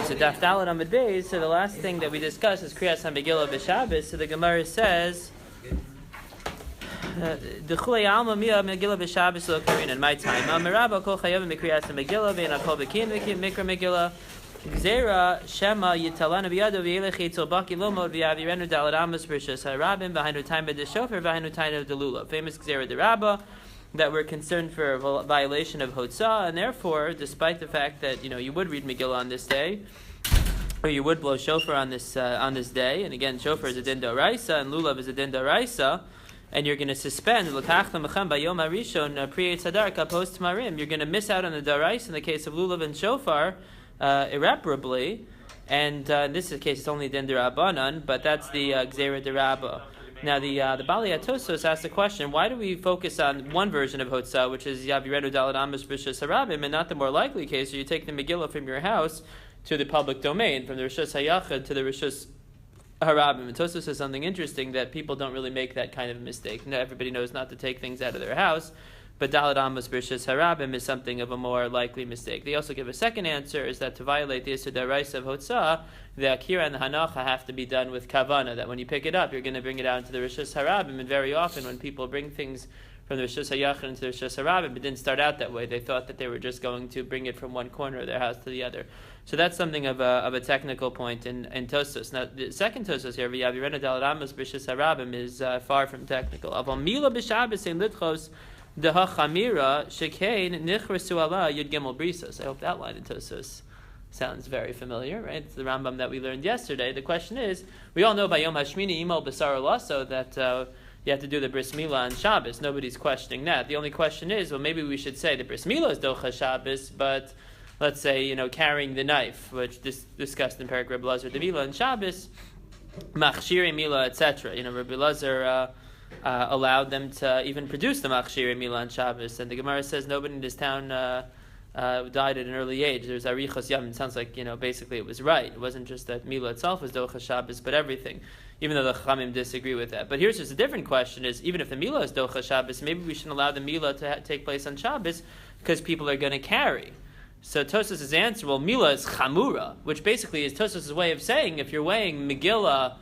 so Daf Daled Amud Beis. So the last thing that we discussed is Kriyas HaMegillah b'Shabbos. So the Gemara says, "D'chulei alma mia Megillah b'Shabbos lo karin." In my time, Merabah kol chayavim mikriyas HaMegillah ve'in akol b'kin mikra Megillah. Gzera Shema Yitalana Biyado V'Yelech Yitzol Baki Lomod V'Yavirenu Daled Amos Rishus HaRabim V'Hainu Time B'Deshofer V'Hainu Time B'Delula. Famous Gzera Derabah, that we're concerned for a violation of Hotzah, and therefore, despite the fact that you would read Megillah on this day, or you would blow shofar on this day, and again, shofar is a din d'oraisa, and lulav is a din d'oraisa, and you're going to suspend l'kachta mechem bayom harishon pri tzadar kapos tmarim. You're going to miss out on the d'oraisa in the case of lulav and shofar irreparably, and in this case it's only din d'rabanan, but that's the gzera d'rabba. Now, the Bali Atosos asked the question, why do we focus on one version of Hotzah, which is Yavirenu Daled Amos Rishus HaRabim, and not the more likely case where you take the Megillah from your house to the public domain, from the Rishus HaYachad to the Rishus HaRabim? And Tosos says something interesting, that people don't really make that kind of mistake. Now, everybody knows not to take things out of their house, but Daled Amos Rishus HaRabim is something of a more likely mistake. They also give a second answer, is that to violate the Isur D'Oraisa of Hotzah, the Akira and the Hanacha have to be done with Kavana, that when you pick it up, you're going to bring it out into the Rishus HaRabim, and very often when people bring things from the Rishus HaYachid into the Rishus HaRabim, it didn't start out that way. They thought that they were just going to bring it from one corner of their house to the other. So that's something of a technical point in Tosos. Now, the second Tosos here, V'Yavirenu Daled Amos Rishus HaRabim, is far from technical. Aval Mila b'Shabbos ein litchos deha chamira shekein nichrasu ala yud gimel brisas. I hope that line in Tosos sounds very familiar, right? It's the Rambam that we learned yesterday. The question is, we all know by Yom Hashmini Imo B'Sar Lasso that you have to do the Bris Milah on Shabbos. Nobody's questioning that. The only question is, well, maybe we should say the Bris Milah is Docha Shabbos, but let's say, carrying the knife, which discussed in Perek Rabbi Lazar, the Milah on Shabbos, Machshiri Milah, etc. Rabbi Lazar allowed them to even produce the Machshiri Milah on Shabbos, and the Gemara says nobody in this town died at an early age. There's Arichos Yam. It sounds like, basically it was right. It wasn't just that Milah itself was Docha Shabbos, but everything, even though the Chachamim disagree with that. But here's just a different question, is even if the Milah is Docha Shabbos, maybe we shouldn't allow the Milah to take place on Shabbos, because people are going to carry. So Tosos' answer, well, Milah is Chamura, which basically is Tosos' way of saying, if you're weighing Megillah,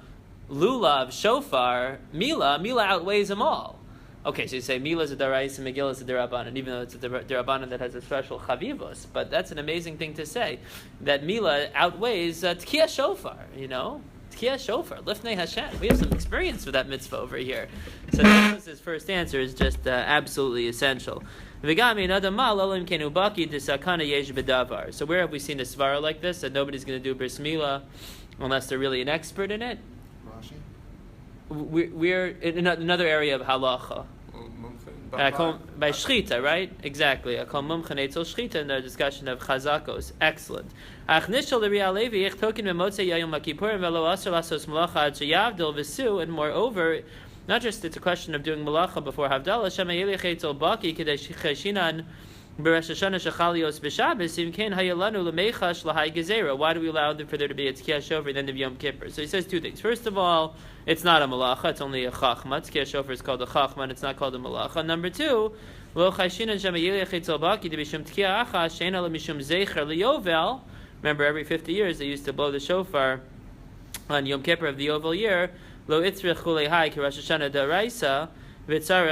Lulav, Shofar, Milah outweighs them all. Okay, so you say Milah is a Daraisa and Megillah is a Derabanan, even though it's a Derabanan that has a special Chavivos. But that's an amazing thing to say, that Milah outweighs Tkiya Shofar, Tkiya Shofar, Lifnei Hashem. We have some experience with that mitzvah over here. So his first answer is just absolutely essential. So where have we seen a svara like this, that nobody's going to do Bris Milah unless they're really an expert in it? We're in another area of halacha. By shchita, right? Exactly. I call mumchen etzel shchita in the discussion of chazakos. Excellent. And moreover, not just it's a question of doing malacha before havdalah. Why do we allow for there to be a Tkiyah Shofar at the end of Yom Kippur? So he says two things. First of all, it's not a malacha, it's only a chachma. Tkiyah Shofar is called a chachma, and it's not called a malacha. Number two, remember, every 50 years they used to blow the shofar on Yom Kippur of the Yovel year. Lo itzrich chulei hai ki Rosh Hashanah da'araisa. In addition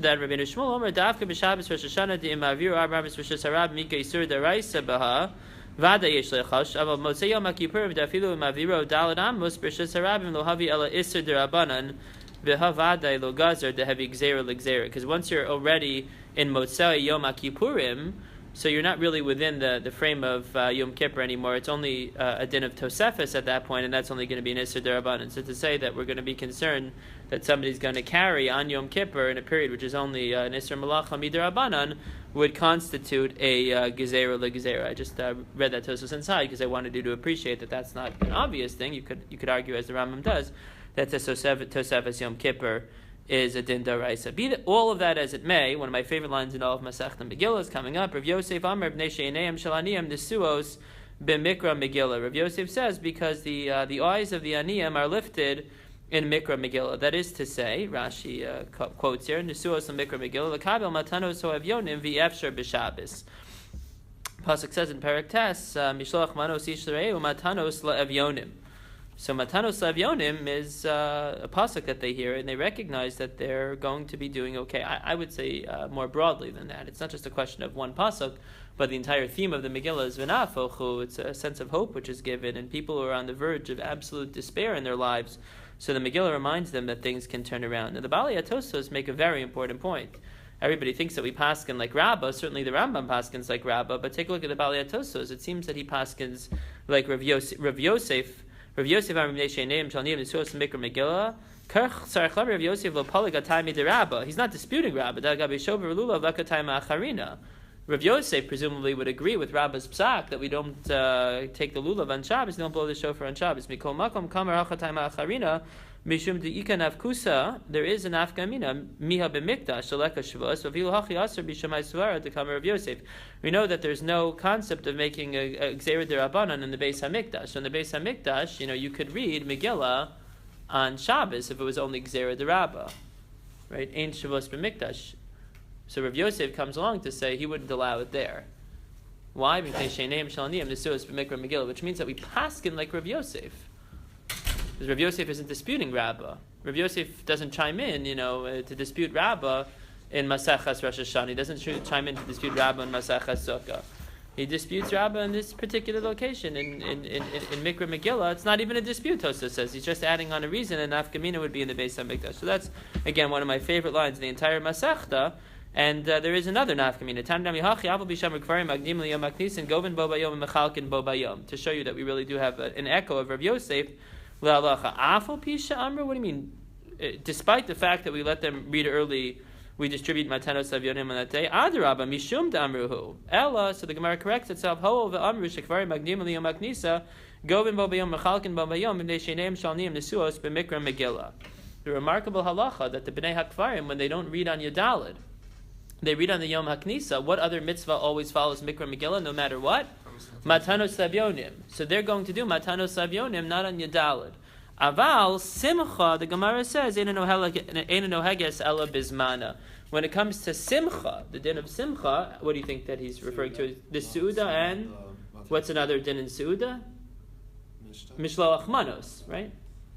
to that, Rabbeinu Shmuel Omer Davka b'Shabbos Rosh Hashanah de'imavir Abrahamis Rishus HaRab Mika Yisur D'Oraisa Baha Vada Yesh Lechash Aval Motzei Yom HaKippurim Dafilu Imaviro Daled Amos Rishus HaRabim Lo Havi Ela Isur D'Rabanan V'ha Vada Lo Gazer Dehevi Gzera L'Gzera. Because once you're already in Motzei Yom HaKippurim, so you're not really within the frame of Yom Kippur anymore. It's only a din of Tosefes at that point, and that's only going to be an Isser D'Rabanan. So to say that we're going to be concerned that somebody's going to carry on Yom Kippur in a period which is only an Isser Malacha Mid'Rabanan would constitute a Gezerah L'Gezerah. I just read that Tosos inside because I wanted you to appreciate that that's not an obvious thing. You could argue, as the Rambam does, that the Tosefes Yom Kippur is a din d'oraisa. Be all of that as it may, one of my favorite lines in all of Masechta Megillah is coming up. Rav Yosef Amar b'nei she'einayim shel aniyim nesuos b'mikra Megillah. Rav Yosef says because the eyes of the aniyim are lifted in Mikra Megillah. That is to say, Rashi quotes here, nesuos l'mikra Megillah l'kabel matanos ho'avyonim v'efshar b'Shabbos. Pasuk says in Perek Tes, Mishloach manos ish l'rei u'matanos la'evyonim. So matanos la'evyonim is a pasuk that they hear, and they recognize that they're going to be doing okay. I would say more broadly than that. It's not just a question of one pasuk, but the entire theme of the Megillah is v'nafochu. It's a sense of hope which is given, and people who are on the verge of absolute despair in their lives. So the Megillah reminds them that things can turn around. And the Balei HaTosfos make a very important point. Everybody thinks that we paskin like Rabbah. Certainly the Rambam paskins like Rabbah, but take a look at the Balei HaTosfos. It seems that he paskins like Rav Yosef. Rav Yosef Amrim Neshei Neim Shalniim Nesuos Mikra Megillah. Kerch Sarach Rav Yosef Lo Palig Ataymi de Rabbah. He's not disputing Rabbah. Dagabi Shover Lulav Lakatayma Acharina. Rav Yosef presumably would agree with Rabbah's psak that we don't take the lulav on Shabbos, don't blow the shofar on Shabbos. Mikol makom kamar hachatayma acharina mishum deika nafkusa. There is an afkamina miha b'mikdash shaleka shavos v'vilu hachi aser b'shamay svara to kamar Rav Yosef. We know that there's no concept of making a gzeira derabanan in the Beis Hamikdash. So in the Beis Hamikdash, you could read Megillah on Shabbos if it was only gzeira derabba, right? Ein shavos b'mikdash. So Rav Yosef comes along to say he wouldn't allow it there. Why? Because which means that we paskin like Rav Yosef. Because Rav Yosef isn't disputing Rabbah. Rav Yosef doesn't chime in, to dispute Rabbah in Masechas Rosh Hashanah. He doesn't chime in to dispute Rabbah in Masechas Sukkah. He disputes Rabbah in this particular location in Mikra Megillah. It's not even a dispute, Tosfos says. He's just adding on a reason, and Nafkamina would be in the Beis HaMikdash. So that's, again, one of my favorite lines in the entire Masechta. And there is another nafkamina. To show you that we really do have an echo of Rav Yosef. What do you mean? Despite the fact that we let them read early, we distribute matanos avyonim on that day. Adarabba mishum damruhu. Ella. So the Gemara corrects itself. Ho ve'amru shekvarim magdim liyom haknisa govin bo bayom mechalkin bo bayom b'nei sheneim shalnim nesuos b'mikra Megillah. The remarkable halacha that the bnei hakvarim, when they don't read on Yudalid, they read on the Yom HaKnisa. What other mitzvah always follows Mikra Megillah, no matter what? Matanos Savyonim. So they're going to do Matanos Savyonim, not on Yudalid. Aval Simcha, the Gemara says, Eina noheges ela bizmana. When it comes to Simcha, the din of Simcha, what do you think that he's referring to? The Su'uda and what's another din in Su'uda? Mishloach Manos, right?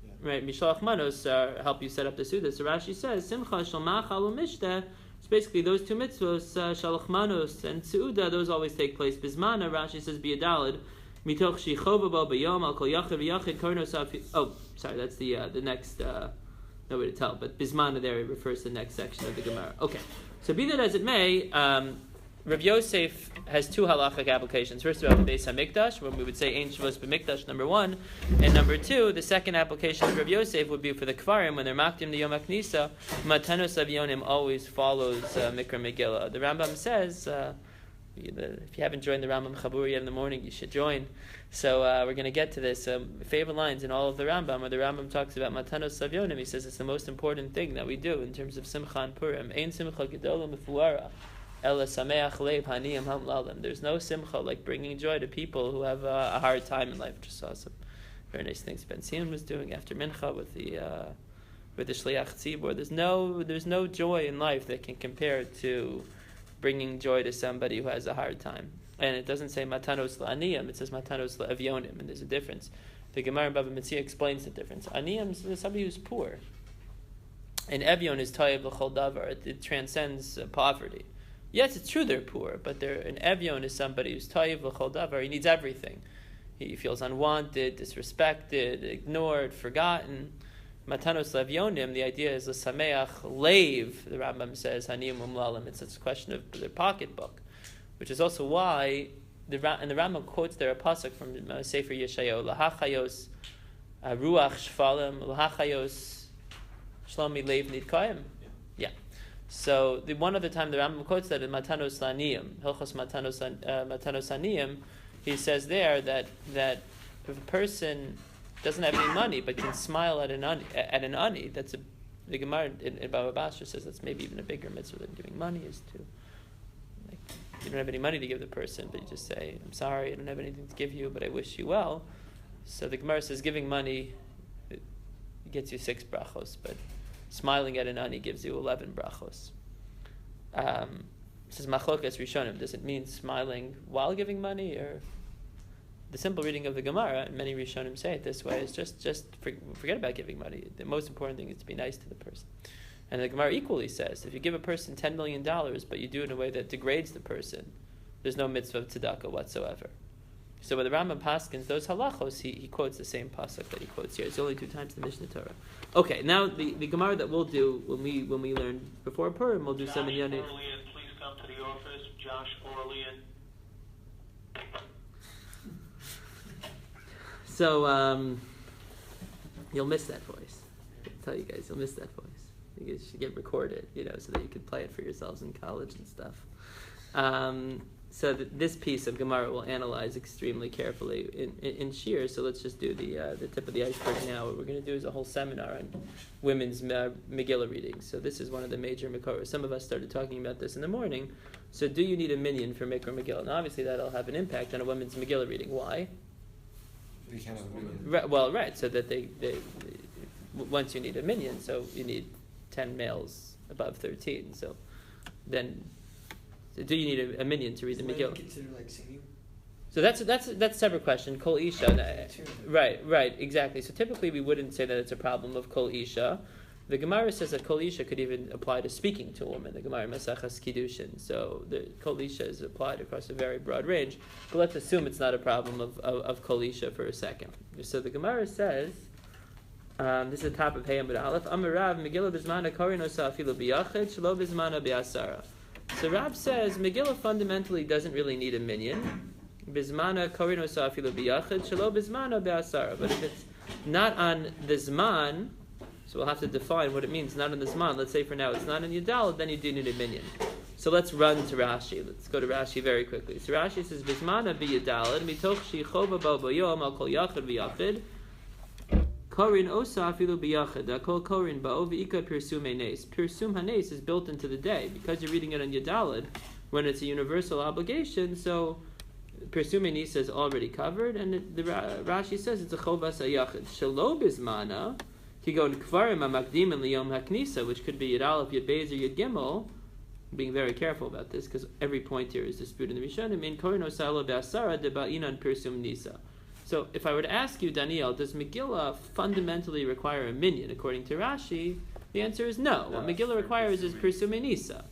Yeah. Right, Mishloach Manos help you set up the Su'uda. So Rashi says, Simcha shel machal u'mishteh. So basically, those two mitzvahs, Shalach Manos and Su'uda, those always take place. Bizmana, Rashi says, Biyadalid, Mitoch Shichova Bo Bayom, Al Kol Yachid V'Yachid Kornos Afi. Oh, sorry, that's the next, no way to tell, but Bizmana there refers to the next section of the Gemara. Okay, so be that as it may, Rav Yosef has two halachic applications. First of all, the Beis HaMikdash, when we would say Ein Shavos B'Mikdash, number one. And number two, the second application of Rav Yosef would be for the Kfarim, when they're makdim the Yom HaKnisa, Matanos Avyonim always follows Mikra Megillah. The Rambam says, if you haven't joined the Rambam Chabur yet in the morning, you should join. So we're going to get to this. Favorite lines in all of the Rambam, where the Rambam talks about Matanos Avyonim, he says it's the most important thing that we do in terms of Simcha and Purim. Ein Simcha Gedolah Mefuara. There's no simcha like bringing joy to people who have a hard time in life. Just saw some very nice things Ben Sion was doing after Mincha with the Shliach Tzibor. There's no joy in life that can compare to bringing joy to somebody who has a hard time. And it doesn't say matanos la'aniyim; it says matanos la'avyonim, and there's a difference. The Gemara in Bava Metzia explains the difference. Aniyim is somebody who's poor, and evyon is toyev l'chol davar. It transcends poverty. Yes, it's true they're poor, but an evyon is somebody who's ta'iv l'chol davar. He needs everything. He feels unwanted, disrespected, ignored, forgotten. Matanos levyonim, the idea is l'sameach leiv, the Rambam says, haniyim umlalim. It's a question of their pocketbook, which is also why, the Rambam quotes there a pasuk from Sefer Yeshayahu, lahachayos ruach shfalim, lahachayos shlomi leiv nidkayim. Yeah. So the one other time the Rambam quotes that in Matanos Laniyim, Hilchos Matanos Aniyim, he says there that if a person doesn't have any money but can smile at an ani, that's the Gemara in Baba Basra says that's maybe even a bigger mitzvah than giving money is to, like, you don't have any money to give the person, but you just say, I'm sorry, I don't have anything to give you, but I wish you well. So the Gemara says giving money, it gets you 6 brachos, but smiling at an ani gives you 11 brachos. This is machlokas rishonim. Does it mean smiling while giving money, or the simple reading of the Gemara? And many rishonim say it this way: is just forget about giving money. The most important thing is to be nice to the person. And the Gemara equally says, if you give a person $10 million, but you do it in a way that degrades the person, there's no mitzvah of tzedakah whatsoever. So when the Rambam paskins those halachos, he quotes the same pasuk that he quotes here. It's only 2 times the Mishnah Torah. Okay, now the Gemara that we'll do when we learn before Purim, we'll do some in Yoni. Please come to the office. Josh Orlean. So you'll miss that voice. I'll tell you guys, you'll miss that voice. You guys should get recorded, so that you can play it for yourselves in college and stuff. So this piece of Gemara we'll analyze extremely carefully in Shir. So let's just do the tip of the iceberg now. What we're going to do is a whole seminar on women's Megillah reading. So this is one of the major Makoros. Some of us started talking about this in the morning. So do you need a minyan for Mikra Megillah? Now obviously that'll have an impact on a women's Megillah reading. Why? We can't have a minyan. Right, well, right. So that they once you need a minyan, so you need 10 males above 13. So then. Do you need a minyan to read the Megillah? Consider like singing? So that's a separate question. Kol Isha. Right, exactly. So typically we wouldn't say that it's a problem of Kol Isha. The Gemara says that Kol Isha could even apply to speaking to a woman. The Gemara Mesechas Kiddushin. So the Kol Isha is applied across a very broad range. But let's assume it's not a problem of Kol Isha for a second. So the Gemara says, this is the top of Hey Amud Aleph, Amarav Megillah Bizmana Korin Osa Afilu B'Yachid Shelo Bizmana B'Asara. So Rab says Megillah fundamentally doesn't really need a minyan. Bizmana korin osa afilu biyachid shelo bizmana be'asara. But if it's not on the zman, so we'll have to define what it means. Not on the zman. Let's say for now it's not in Yudal, then you do need a minyan. So let's run to Rashi. Let's go to Rashi very quickly. So Rashi says Bizmana biyudalad mitoch shichova bo boyom al kol yachid v'yachid. Korin osa afilu biyachid. Akol korin ba'o v'ika pirsum hanes. Pirsum hanes is built into the day because you're reading it on Yudalad when it's a universal obligation. So pirsum hanes is already covered, and the Rashi says it's a chovas hayachid. Shelo bizmana kigon kvarim hamakdim and liyom haknisa, which could be Yud Aleph, Yud Beis, or Yud Gimel. Being very careful about this because every point here is disputed in the Rishonim. In korin osa lo be'asara deba'inan pirsum nisa. So if I were to ask you, Daniel, does Megillah fundamentally require a minyan according to Rashi? The answer is no. What Megillah requires is Pirsume Nisa.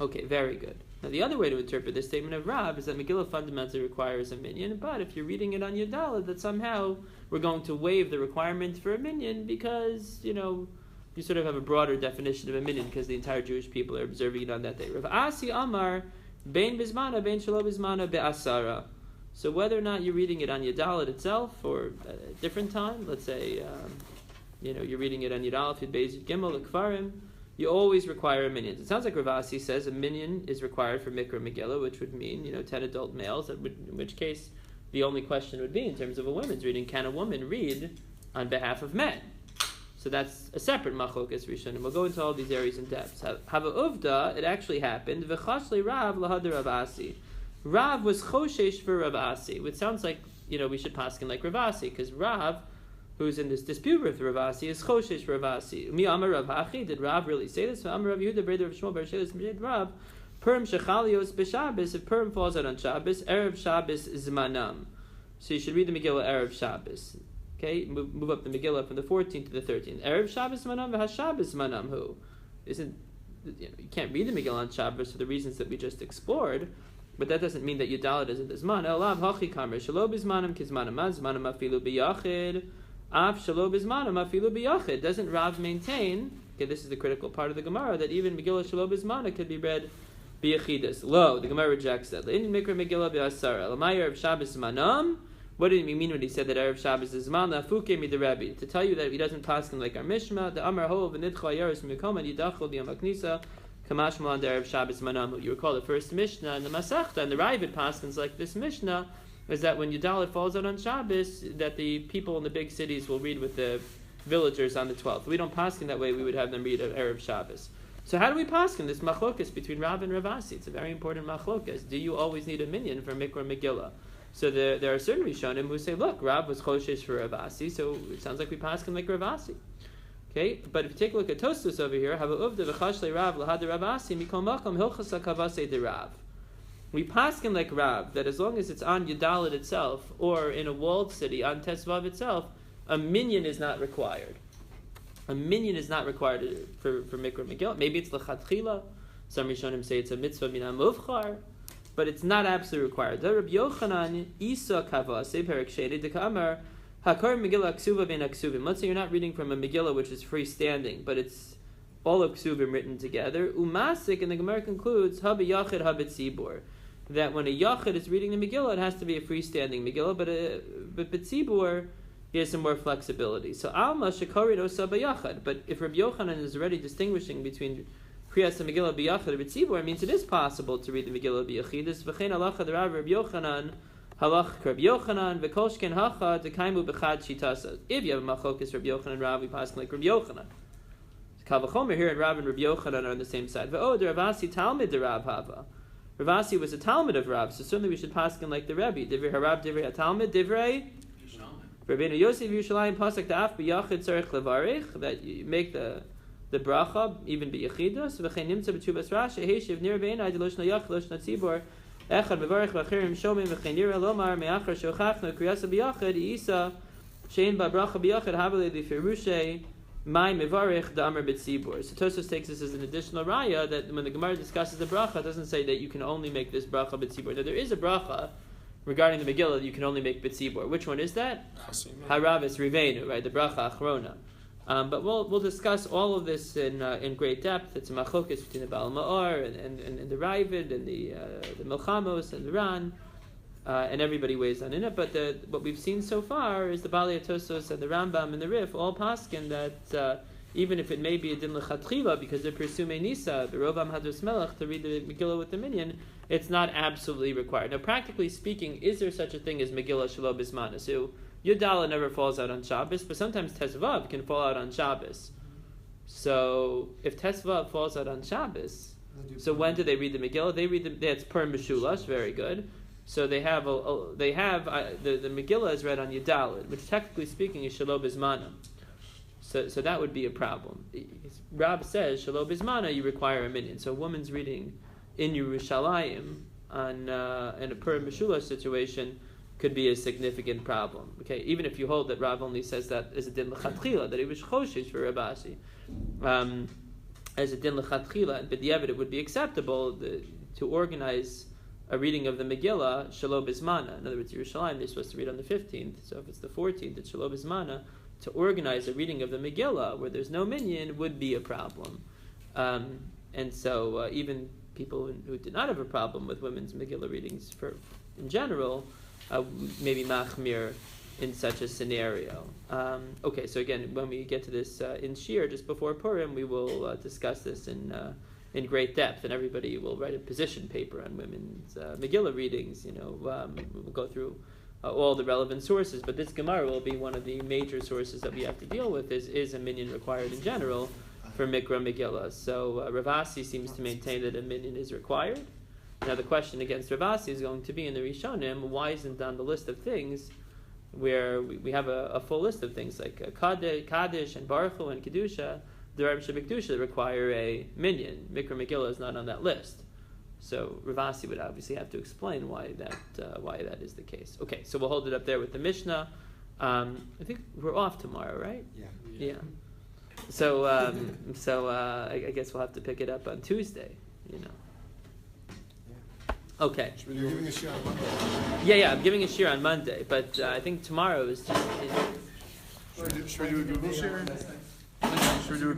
Okay, very good. Now the other way to interpret this statement of Rav is that Megillah fundamentally requires a minyan, but if you're reading it on Yudalad, that somehow we're going to waive the requirement for a minyan because, you sort of have a broader definition of a minyan because the entire Jewish people are observing it on that day. Rav Asi Amar, Bein Bizmana, Bein Shelo Bizmana, Be'asara. So whether or not you're reading it on Yudalad itself or at a different time, let's say, you're reading it on Yud Aleph, Yud Beis, Yud Gimel, Kfarim, you always require a minyan. It sounds like Ravasi says a minyan is required for Mikra Megillah, which would mean, 10 adult males, in which case the only question would be in terms of a woman's reading, can a woman read on behalf of men? So that's a separate machlokas rishon, and we'll go into all these areas in depth. Hava uvda, it actually happened, v'chashli Rav lahad Ravasi. Rav was choshesh for Rav Asi, which sounds like, we should paskin like Rav Asi, because Rav, who's in this dispute with Rav Asi, is choshesh for Rav Asi. Mi amar Rav Hachi, did Rav really say this? Amar Rav Yehuda, brother of Shmuel bar Shelas, made Rav, Purim shechalios b'Shabbos, if Purim falls out on Shabbos, Erev Shabbos zmanam. So you should read the Megillah Erev Shabbos. Okay, move up the Megillah from the 14th to the 13th. Erev Shabbos zmanam v'Hashabbos zmanam hu. You can't read the Megillah on Shabbos for the reasons that we just explored. But that doesn't mean that Yudalad isn't the Zman. Elav hachi kamer shelo bizmanam kizmanam zmanam afilu biyachid. Af shelo bizmanam afilu biyachid. Doesn't Rav maintain? Okay, this is the critical part of the Gemara that even Megillah shelo bizmanam could be read biyachidus. Lo, the Gemara rejects that. In mikra Megillah biyasara. Lamayir of Shabbos zmanam. What did he mean when he said that Erev Shabbos is Zman? Lafuke mi the Rebbe. To tell you that he doesn't pass like our Mishma, the Amar Ho v'nidcha yaris mikoma yidachol b'yam haknisa. Kamashmal on the Erev Shabbos Manamu. You recall the first Mishnah in the Masechta, and the Ravid Paskins like this Mishnah, is that when Yudalit falls out on Shabbos, that the people in the big cities will read with the villagers on the 12th. We don't paskin that way, we would have them read Erev Shabbos. So how do we paskin this machlokas between Rav and Ravasi? It's a very important machlokas. Do you always need a minyan for Mikra Megillah? So there are certain Rishonim who say, look, Rav was choshesh for Ravasi, so it sounds like we paskin like Ravasi. Okay, but if you take a look at Tosfos over here, have a uvda v'chashlei Rav lahad Rav Asi mikol makom hilchas hakavasei de Rav. We paskin like Rav that as long as it's on Yudalit itself or in a walled city on Tesvav itself, a minyan is not required. A minyan is not required for Mikra Megillah. Maybe it's l'chatchila. Some Rishonim say it's a mitzvah min hamuvchar, but it's not absolutely required. The Rabbi Yochanan Isa Kavase Perik Shedi Dekamar Hakar Megillah Ksuva Ben Aksuvim. Let's say you're not reading from a Megillah which is freestanding, but it's all of Ksuvim written together. Umasik, and the Gemara concludes Haba Yachid Haba Tzibur, that when a Yachid is reading the Megillah, it has to be a freestanding Megillah, but Tzibur, he has some more flexibility. So Alma Shekari Osa Bayachad. But if Rabbi Yochanan is already distinguishing between Kriyas and Megillah B'Yachad and B'Tzibur, it means it is possible to read the Megillah B'Yachidus. V'chein halacha d'Rav Rabbi Yochanan, halach Rabbi Yochanan, v'kolshken hacha d'kaimu b'chad shitasa. If you have a machokis Rabbi Yochanan and Rav, we pass like Rabbi Yochanan. Kal v'chomer here and Rav and Rabbi Yochanan are on the same side. V'od Ravasi Talmid d'Rav hava. Ravasi was a Talmud of Rav, so certainly we should pass like the Rebbe. Divrei Harav, Divrei HaTalmud, Divrei Rabbeinu Yosef Yerushalayim pasuk da'af b'yachid tzarich levarich, that you make the bracha even b'yachidus. V'chein nimtza b'tshuvas Rashi heishiv nir b'einai delosh nayach losh natzibor echad b'varich v'achirim shomim v'chein nira lomar me'achar shochachnu kriyasa b'yachid isa shein ba'bracha b'yachid havale l'firushay mai mevarich da'amar b'tzibor. So Tosfos takes this as an additional raya that when the Gemara discusses the bracha, it doesn't say that you can only make this bracha b'tzibor. That there is a bracha regarding the Megillah, you can only make B'tzibor. Which one is that? Haravis Rivenu, right? The Bracha Achrona. But we'll discuss all of this in great depth. It's a machokis between the Baal Ma'or and the Ravid and the Milchamos and the Ran, and everybody weighs on in it. But what we've seen so far is the Balei Tosfos and the Rambam and the Rif all paskin that even if it may be a din lechatchila because they're pursuing Nisa, the Rovam Hadros Melech, to read the Megillah with the minyan, it's not absolutely required. Now, practically speaking, is there such a thing as Megillah Shelo Bismana? So, Yudala never falls out on Shabbos, but sometimes Tesvav can fall out on Shabbos. So, if Tesvav falls out on Shabbos, so when do they read the Megillah? They read that's per Meshulash, very good. So they have the Megillah is read on Yudalid, which technically speaking is Shelo Bismana. So that would be a problem. Rab says, Shelo Bismana, you require a minyan. So a woman's reading in Yerushalayim in a per Meshula situation could be a significant problem. Okay, even if you hold that Rav only says that as a din l'chatchila, that he was choshish for Rabasi, as a din l'chatchila, but the evidence would be acceptable to organize a reading of the Megillah, Shelo Bismana. In other words, Yerushalayim, they're supposed to read on the 15th, so if it's the 14th, it's Shelo Bismana. To organize a reading of the Megillah where there's no minyan would be a problem. And so even people who did not have a problem with women's Megillah readings in general, maybe machmir in such a scenario. Okay, so again, when we get to this in Shir, just before Purim, we will discuss this in great depth, and everybody will write a position paper on women's Megillah readings. We'll go through all the relevant sources, but this Gemara will be one of the major sources that we have to deal with. Is a minyan required in general for Mikra Megillah? So Ravasi seems to maintain that a minyan is required. Now the question against Ravasi is going to be in the Rishonim, why isn't on the list of things where we have a full list of things like Kaddish and Baruch Hu and Kedusha, the Rebbe Kedusha require a minyan. Mikra Megillah is not on that list. So Ravasi would obviously have to explain why that is the case. Okay, so we'll hold it up there with the Mishnah. I think we're off tomorrow, right? Yeah. So I guess we'll have to pick it up on Tuesday. Okay. You're giving a shir on Monday. Yeah, I'm giving a shir on Monday, but I think tomorrow is just. Should we do a Google share? Should we do a